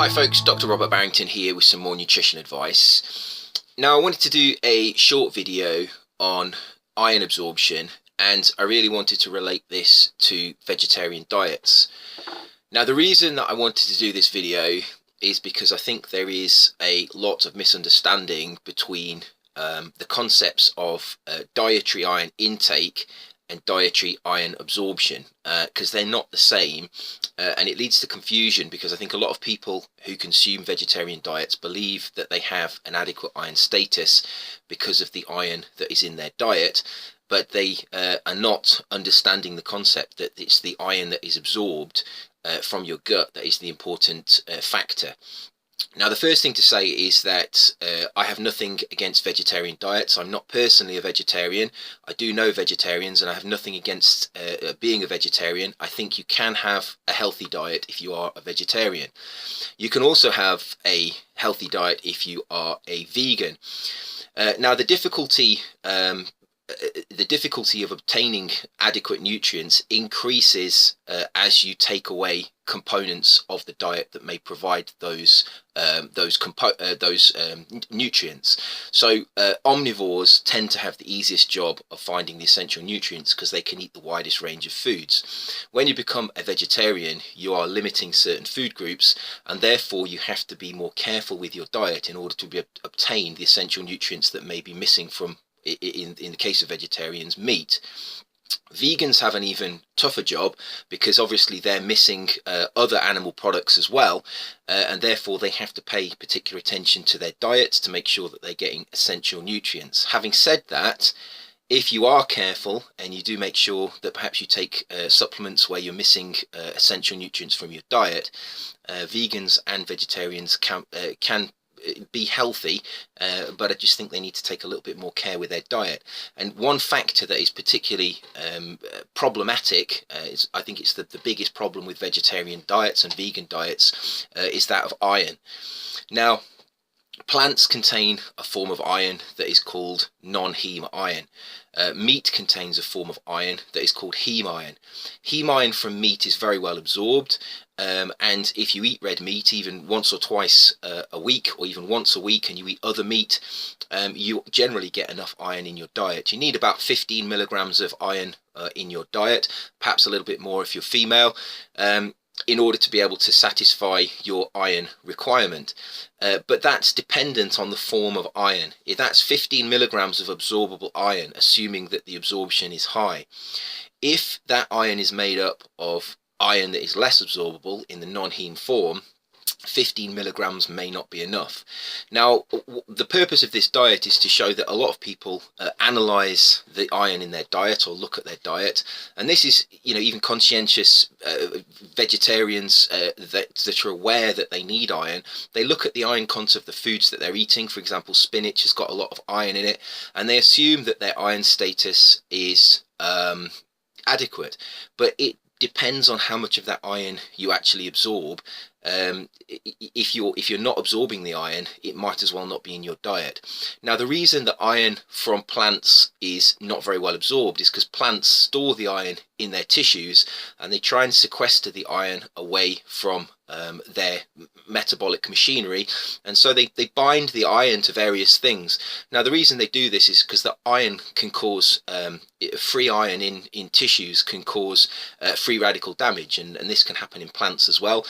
Hi folks, Dr. Robert Barrington here with some more nutrition advice. Now I wanted to do a short video on iron absorption, and I really wanted to relate this to vegetarian diets. Now the reason that I wanted to do this video is because I think there is a lot of misunderstanding between the concepts of dietary iron intake and dietary iron absorption, because they're not the same, and it leads to confusion because I think a lot of people who consume vegetarian diets believe that they have an adequate iron status because of the iron that is in their diet, but they are not understanding the concept that it's the iron that is absorbed from your gut that is the important factor. Now, the first thing to say is that I have nothing against vegetarian diets. I'm not personally a vegetarian. I do know vegetarians, and I have nothing against being a vegetarian. I think you can have a healthy diet if you are a vegetarian. You can also have a healthy diet if you are a vegan. Now, the difficulty of obtaining adequate nutrients increases as you take away components of the diet that may provide those nutrients. So omnivores tend to have the easiest job of finding the essential nutrients because they can eat the widest range of foods. When you become a vegetarian, you are limiting certain food groups, and therefore you have to be more careful with your diet in order to obtain the essential nutrients that may be missing from, in the case of vegetarians, meat. Vegans have an even tougher job because obviously they're missing other animal products as well, and therefore they have to pay particular attention to their diets to make sure that they're getting essential nutrients. Having said that, if you are careful and you do make sure that perhaps you take supplements where you're missing essential nutrients from your diet, vegans and vegetarians can be healthy, but I just think they need to take a little bit more care with their diet. And one factor that is particularly problematic, I think it's the biggest problem with vegetarian diets and vegan diets, is that of iron. Now, plants contain a form of iron that is called non-heme iron. Meat contains a form of iron that is called heme iron. Heme iron from meat is very well absorbed, and if you eat red meat even once or twice a week, or even once a week, and you eat other meat, you generally get enough iron in your diet. You need about 15 milligrams of iron in your diet, perhaps a little bit more if you're female, in order to be able to satisfy your iron requirement. But that's dependent on the form of iron. If that's 15 milligrams of absorbable iron, assuming that the absorption is high. If that iron is made up of iron that is less absorbable in the non-heme form, 15 milligrams may not be enough. Now, the purpose of this diet is to show that a lot of people analyze the iron in their diet or look at their diet, and this is, even conscientious vegetarians that are aware that they need iron. They look at the iron content of the foods that they're eating. For example, spinach has got a lot of iron in it, and they assume that their iron status is adequate, but it depends on how much of that iron you actually absorb. If you're not absorbing the iron, it might as well not be in your diet. Now, the reason that iron from plants is not very well absorbed is because plants store the iron in their tissues, and they try and sequester the iron away from their metabolic machinery, and so they bind the iron to various things. Now, the reason they do this is because the iron can cause free iron in tissues can cause free radical damage, and this can happen in plants as well.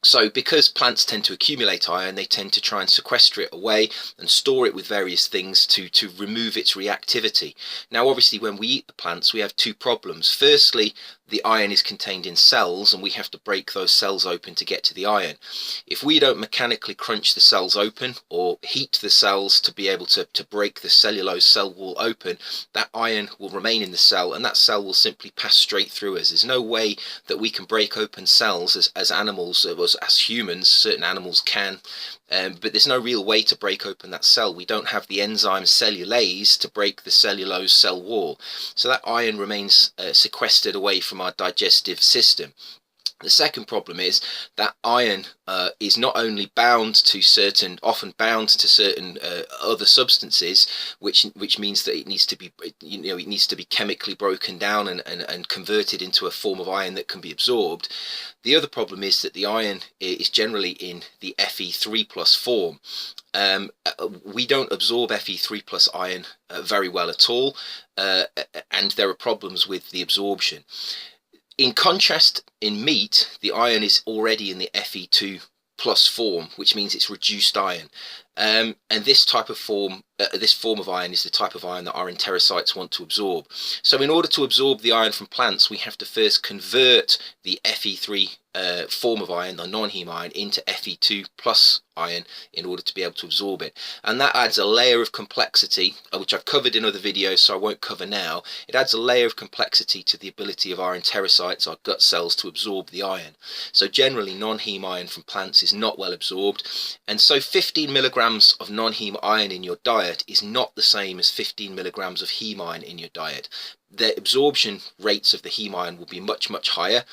So because plants tend to accumulate iron, they tend to try and sequester it away and store it with various things to remove its reactivity. Now, obviously, when we eat the plants, we have two problems. Firstly, the iron is contained in cells, and we have to break those cells open to get to the iron. If we don't mechanically crunch the cells open or heat the cells to be able to break the cellulose cell wall open, that iron will remain in the cell, and that cell will simply pass straight through us. There's no way that we can break open cells as animals, as humans. Certain animals can, but there's no real way to break open that cell. We don't have the enzyme cellulase to break the cellulose cell wall, so that iron remains sequestered away from our digestive system. The second problem is that iron is not only often bound to certain other substances, which means that it needs to be, it needs to be chemically broken down and converted into a form of iron that can be absorbed. The other problem is that the iron is generally in the Fe3 plus form. We don't absorb Fe3 plus iron very well at all, and there are problems with the absorption. In contrast, in meat, the iron is already in the Fe2 plus form, which means it's reduced iron. And this form of iron is the type of iron that our enterocytes want to absorb. So in order to absorb the iron from plants, we have to first convert the Fe3 form of iron, the non-heme iron, into Fe2 plus iron in order to be able to absorb it. And that adds a layer of complexity, which I've covered in other videos, so I won't cover now. It adds a layer of complexity to the ability of our enterocytes, our gut cells, to absorb the iron. So generally, non-heme iron from plants is not well absorbed, and so 15 milligrams of non-heme iron in your diet is not the same as 15 milligrams of heme iron in your diet. The absorption rates of the heme iron will be much, much higher.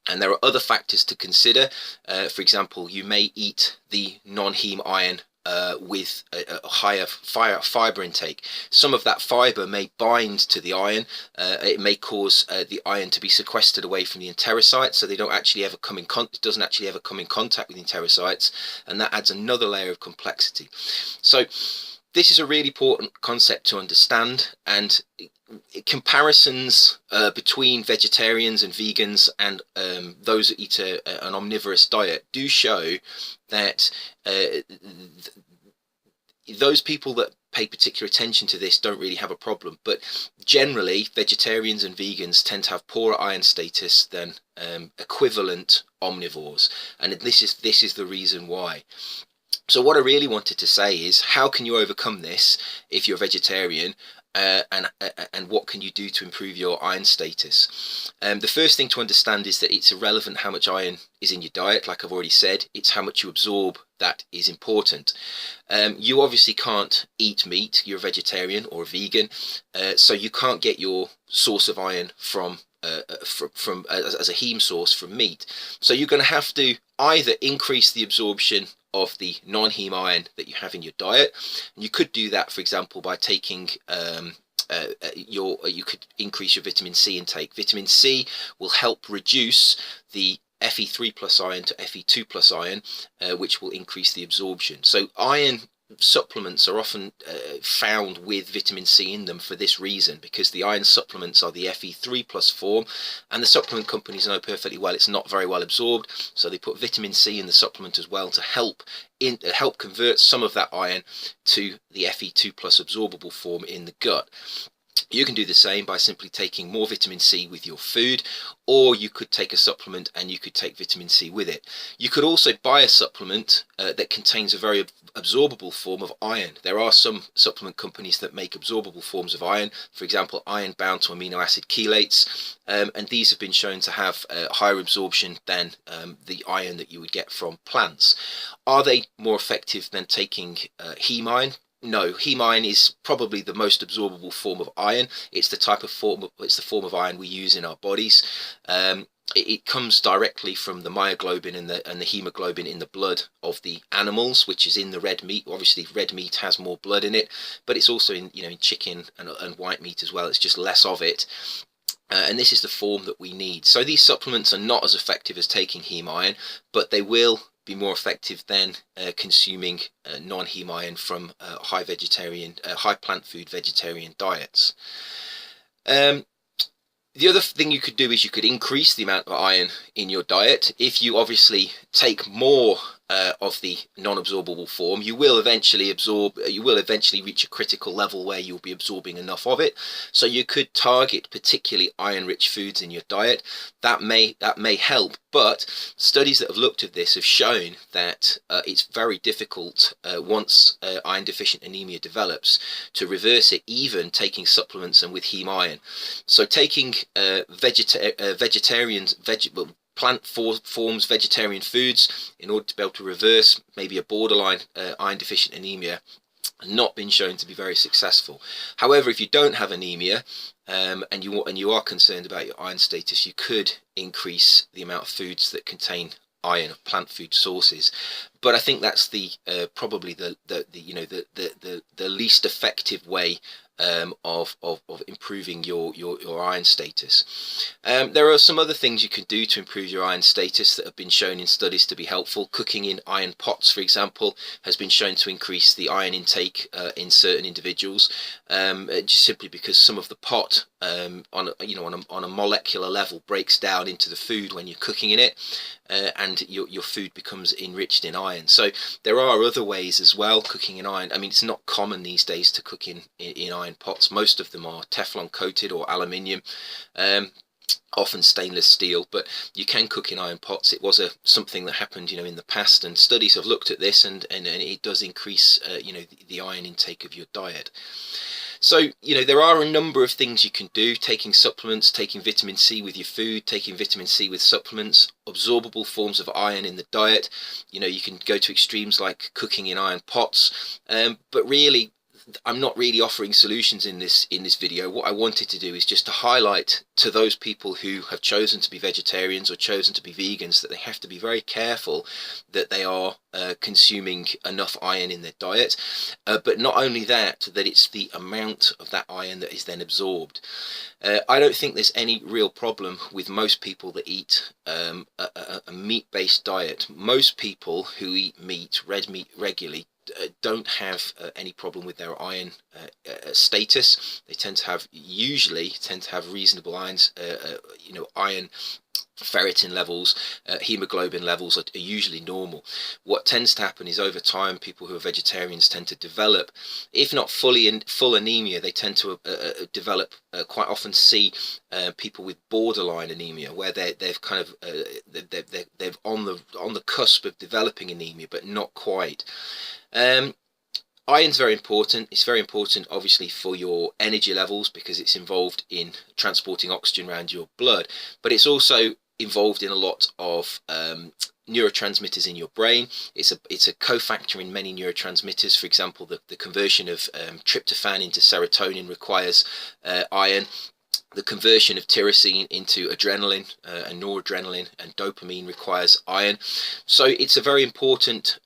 And there are other factors to consider. For example, you may eat the non-heme iron with a higher fiber intake. Some of that fiber may bind to the iron. It may cause the iron to be sequestered away from the enterocytes, so they don't actually ever come in it doesn't actually ever come in contact with the enterocytes, and that adds another layer of complexity. So this is a really important concept to understand, and comparisons between vegetarians and vegans and those that eat an omnivorous diet do show that those people that pay particular attention to this don't really have a problem, but generally vegetarians and vegans tend to have poorer iron status than equivalent omnivores, and this is the reason why. So what I really wanted to say is, how can you overcome this if you're vegetarian? And what can you do to improve your iron status? The first thing to understand is that it's irrelevant how much iron is in your diet. Like I've already said, it's how much you absorb that is important. You obviously can't eat meat. You're a vegetarian or a vegan, so you can't get your source of iron from as a heme source from meat. So you're going to have to either increase the absorption of the non-heme iron that you have in your diet, and you could do that, for example, by taking you could increase your vitamin C intake. Vitamin C will help reduce the Fe3 plus iron to Fe2 plus iron, which will increase the absorption. So iron supplements are often found with vitamin C in them for this reason, because the iron supplements are the Fe3 plus form, and the supplement companies know perfectly well it's not very well absorbed, so they put vitamin C in the supplement as well to help convert some of that iron to the Fe2 plus absorbable form in the gut. You can do the same by simply taking more vitamin C with your food, or you could take a supplement and you could take vitamin C with it. You could also buy a supplement that contains a very absorbable form of iron. There are some supplement companies that make absorbable forms of iron, for example iron bound to amino acid chelates, and these have been shown to have higher absorption than the iron that you would get from plants. Are they more effective than taking heme iron? No, heme iron is probably the most absorbable form of iron. It's the form of iron we use in our bodies. It comes directly from the myoglobin and the hemoglobin in the blood of the animals, which is in the red meat. Obviously, red meat has more blood in it, but it's also in chicken and white meat as well. It's just less of it. And this is the form that we need. So these supplements are not as effective as taking heme iron, but they will be more effective than consuming non-heme iron from high plant food vegetarian diets. The other thing you could do is you could increase the amount of iron in your diet. If you obviously take more of the non-absorbable form, you will eventually reach a critical level where you'll be absorbing enough of it. So you could target particularly iron-rich foods in your diet. That may help, but studies that have looked at this have shown that it's very difficult once iron deficient anemia develops to reverse it, even taking supplements and with heme iron. So taking plant forms, vegetarian foods, in order to be able to reverse maybe a borderline iron deficient anemia, not been shown to be very successful. However, if you don't have anemia and you are concerned about your iron status, you could increase the amount of foods that contain iron, plant food sources. But I think that's the probably the least effective way of improving your iron status. There are some other things you can do to improve your iron status that have been shown in studies to be helpful. Cooking in iron pots, for example, has been shown to increase the iron intake in certain individuals, just simply because some of the pot on a molecular level breaks down into the food when you're cooking in it, and your food becomes enriched in iron. So there are other ways as well cooking in iron. I mean, it's not common these days to cook in iron pots. Most of them are Teflon coated or aluminium, often stainless steel, but you can cook in iron pots. It was something that happened in the past, and studies have looked at this, and it does increase the iron intake of your diet. So, there are a number of things you can do: taking supplements, taking vitamin C with your food, taking vitamin C with supplements, absorbable forms of iron in the diet. You can go to extremes like cooking in iron pots, but really, I'm not really offering solutions in this video. What I wanted to do is just to highlight to those people who have chosen to be vegetarians or chosen to be vegans that they have to be very careful that they are consuming enough iron in their diet, but not only that it's the amount of that iron that is then absorbed. I don't think there's any real problem with most people that eat a meat-based diet. Most people who eat red meat regularly don't have any problem with their iron status. They usually tend to have reasonable iron ferritin levels, hemoglobin levels are usually normal. What tends to happen is over time, people who are vegetarians tend to develop, if not full anemia, they tend to develop, quite often see people with borderline anemia, where they've kind of they're on the cusp of developing anemia, but not quite. Iron's very important. It's very important, obviously, for your energy levels because it's involved in transporting oxygen around your blood, but it's also involved in a lot of neurotransmitters in your brain. It's a cofactor in many neurotransmitters. For example, the conversion of tryptophan into serotonin requires iron. The conversion of tyrosine into adrenaline and noradrenaline and dopamine requires iron. So it's a very important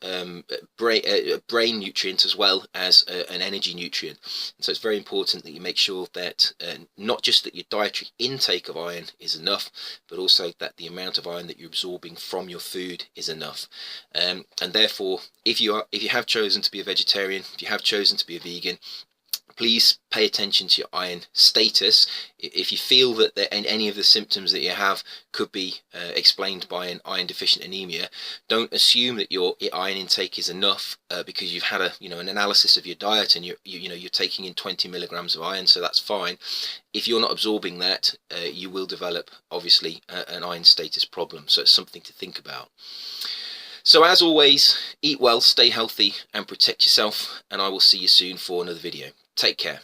brain nutrient as well as an energy nutrient. And so it's very important that you make sure that not just that your dietary intake of iron is enough, but also that the amount of iron that you're absorbing from your food is enough. And therefore, if you have chosen to be a vegetarian, if you have chosen to be a vegan, please pay attention to your iron status. If you feel that any of the symptoms that you have could be explained by an iron deficient anemia, don't assume that your iron intake is enough because you've had an analysis of your diet and you're taking in 20 milligrams of iron, so that's fine. If you're not absorbing that, you will develop obviously an iron status problem. So it's something to think about. So as always, eat well, stay healthy, and protect yourself. And I will see you soon for another video. Take care.